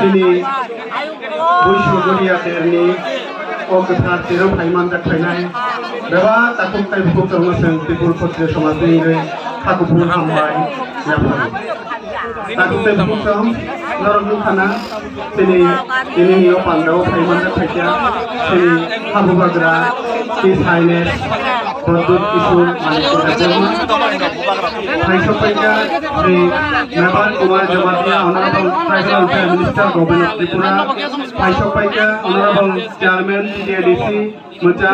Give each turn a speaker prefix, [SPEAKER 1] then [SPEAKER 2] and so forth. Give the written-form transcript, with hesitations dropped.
[SPEAKER 1] Ini Bushuguriya Terni, Okta Tero Paiman da Trainai, Beva, Takum Tai Bukum Sen, People Potre Somatine, Takupur Hamai, Yaman. Takum Tai Bukum, Norukana, Tini Yopando, Paiman da Trakia, Tini Habubagra, Tis Highness, Bordut Isul, Paika, the Naval Kumar Jamatia, Honorable Tribal Prime Minister, Governor of Tripura, Paika, Honorable Chairman, TADC, Muchal.